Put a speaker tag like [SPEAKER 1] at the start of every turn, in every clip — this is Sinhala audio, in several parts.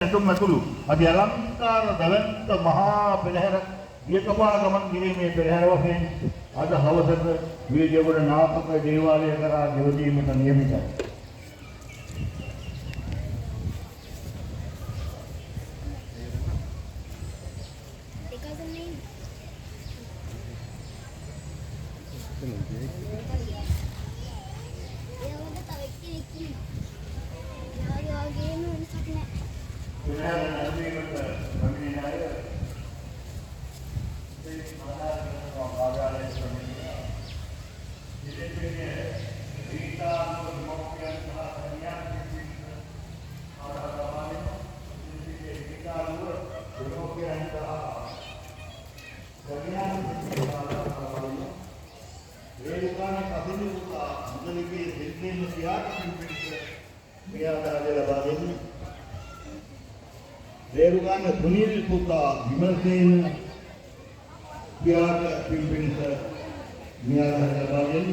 [SPEAKER 1] ඇතුළු අධි අලංකාර දවන්ත මහා පෙරහැර වියකපා ගමන් කිරීමේ පෙරහැර වශයෙන් අද හවසට වීර්යගොඩ නාථක දේවාලය කරා ගෙවදීමට නියමිතයි. रेरुगान सुनील पुता विमलसेन प्यार पिंपिन मियाँ लबाजन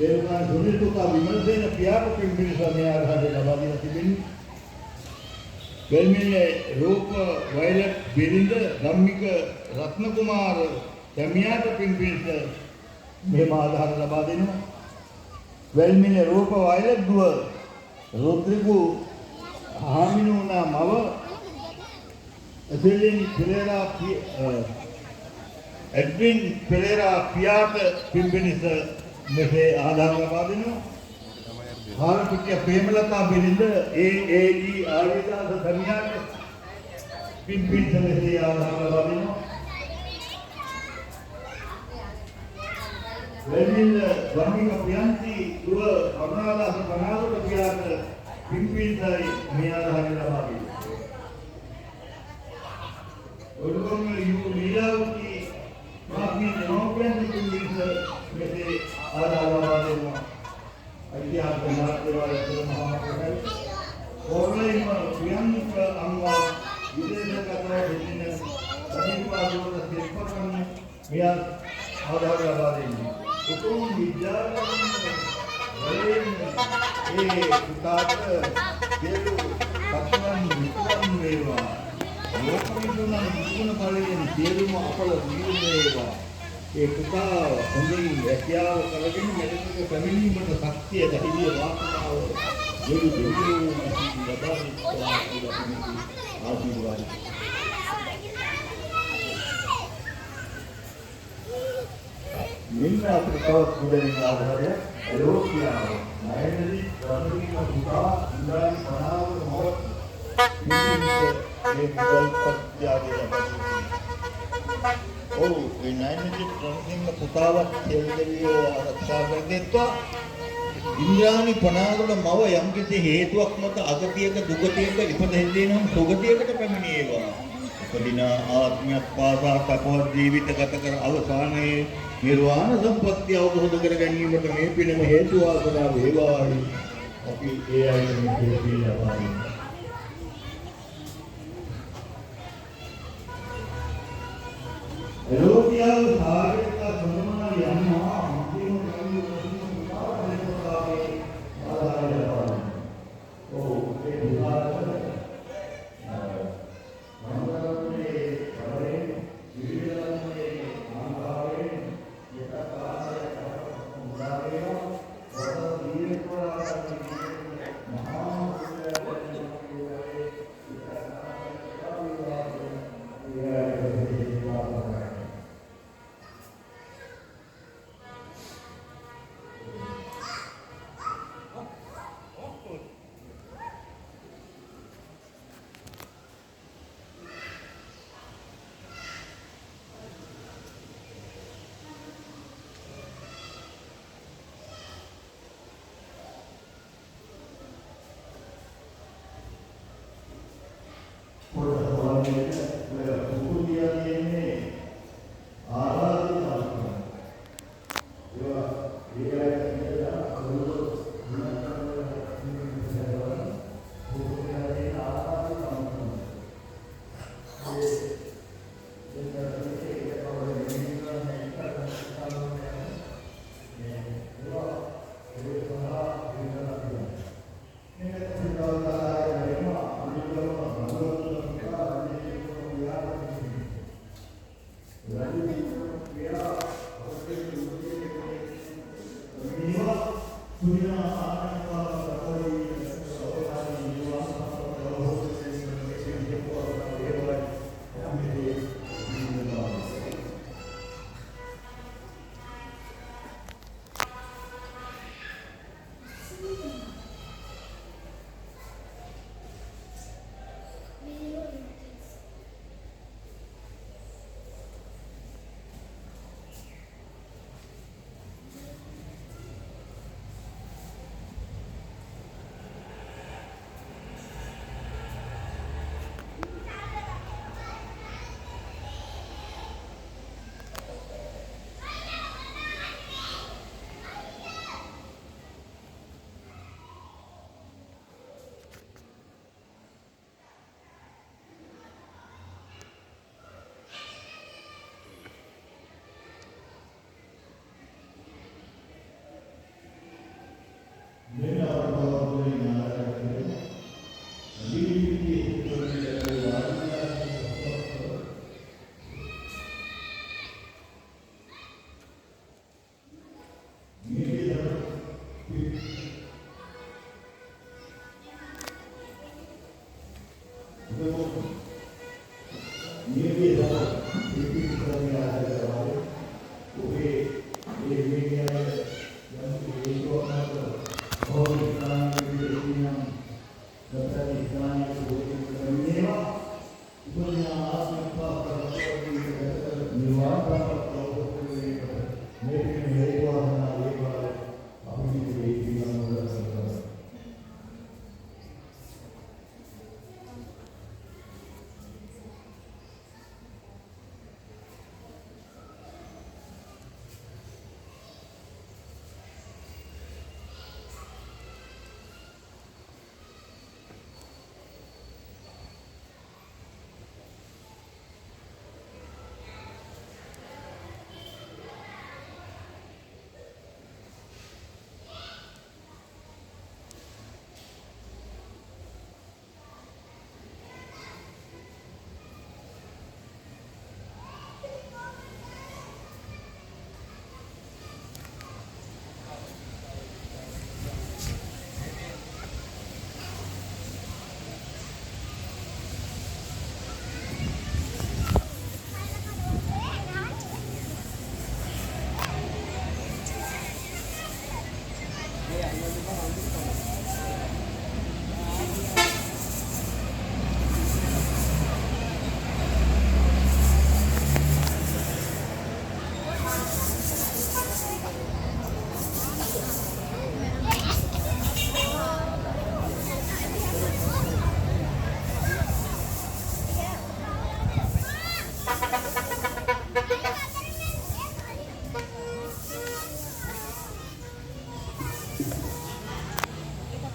[SPEAKER 1] रेरुगान सुनील पुता विमलसेन प्यार पिंपिन मियाँ लबाजन तिबिन वेलमिले रूप वायलट बिरिंद गम्मिक रत्नकुमार तमियाट पिंपिन मेमा आधार लबाजन वेलमिले रूप वायलट दुआ रोड्रिगो हामिनोना मव एडविन पेरेरा पियाट पिंपिनिस मेसे आधार लबादिनो भारतीय प्रेमलता बिरिंद एएई आविदास धनियाट पिंपिनिस मेसे आधार लबादिनो वेलिल वर्मिक पियांती दुआ कर्नाला बनावट पियाट पिंपिन साई मियाँ धारे लबादी उर्गम यू लीलावती माफी नौकरियां पिंपिन में से आधा लबादी में अध्याप बनाते वाले महाप्रभु कोरले में पियांत अंगा विदेश का तो बिजनेस सभी पासों का सिर्फन मियाँ आधा लबादी में कुटुंब विद्यालय पुतात केलु पत्वन वित्वन वेवा लोकविदुन विदुन पालेन केलुम अपल वीरेवा पुता हොඳින් රැකියාව කරගෙන මෙලෙසක පැමිණීමට ශක්තිය ධෛර්යය වාසනාව දෙවි දෙවියෝ ආශිර්වාද निम्न अफ्रीकावत कुदरी आधार एरोपिया नायनरी रनरी का पुता इंद्रानी बनाव मोहत एक दल पत्यागे ओ ये नायनरी रनरी का पुतावत खेलदेवियो आरक्षा कर देता इंद्रानी बनाव मव यम किसी हेतुවක් මත අගතියක දුගතියක ඉපදෙන්නේ නම් සුගතියකට පැමිණේවා උපදින ආත්මයක් පාසා තපවත් ජීවිත ගත කර අවසානයේ निर्वाण संपत्ति अवबोध कर ගැනීමට මේ පිනම හේතු වාසනා වේවායි අපි ඒ අයට මේ පින ලබාවි එරෝපියාව සාගරික සම්මන යනවා අන්තිම කර්ම ප්‍රතිමාවේ ආදාය ලබනවා ඕ ඒ විහාරවල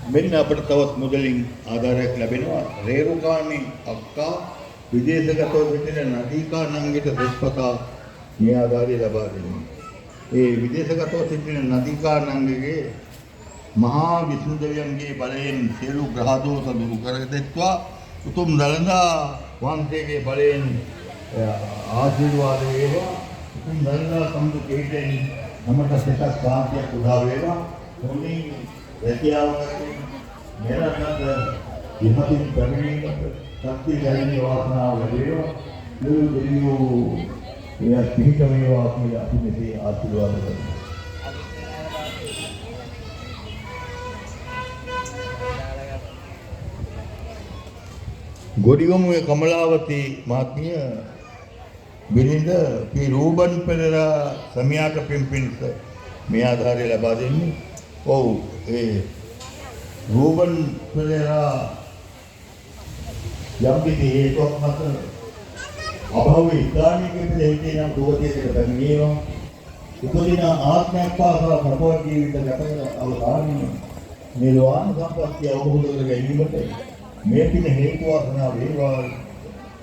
[SPEAKER 1] මෙන්න අපිට තවත් මුදලින් ආධාරයක් ලැබෙනවා. රේරුකාණි අක්කා විදේශගතව සිටින නදීකා නංගිට දෙස්පතා මේ ආධාරය ලබා දෙනවා. ඒ විදේශගතව සිටින නදීකා නංගිගේ මහා විෂ්ණු දෙවියන්ගේ බලයෙන් සියලු ග්‍රහ දෝෂ දුරු කර දෙත්වා උතුම් දළදා වහන්සේගේ බලයෙන් ආශිර්වාද වේවා. උතුම් දළදා සම්දු කේතෙන් නමට සිතක් සාන්තියක් උදා වේවා. මොනින් රැකියාව කරමින් මෙරටට විමතින් පැමිණීමට ශක්තිය දැනෙන වාසනාව ලැබේවා. සියලු දෙවියෝ එය පිහිට වේවා කියලා අපි මෙසේ ආශිර්වාද කරනවා. ගොඩිගමුවේ කමලාවති මහත්මිය බිරිඳ පී රූබන් පෙරේරා සමියාට පින්පින්ස මේ ආධාරය ලබා දෙන්නේ. ඔව් ඒ රූබන් පෙරේරා යම් කිසි හේතුවක් මත අභව්‍ය ඉස්ලාමික දෙවියන් දුවතියට පැමිණීම උපදින ආත්මයක් පාසා ප්‍රබෝධ ජීවිත ගත අවසානයේ නිර්වාණ සම්පත්තිය අවබෝධ කර ගැනීමට මේ පින හේතු වාසනා වේවා.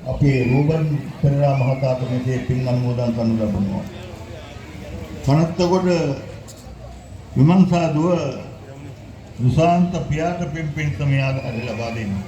[SPEAKER 1] අපේ රූබන් පෙරේරා මහතාට මේ පින් අනුමෝදන් කරනු ලබනවා. කනත්තකොට විමංශා දුව දුසාන්ත පියාට පින්පින් සමයාද ලබා දෙන්නේ.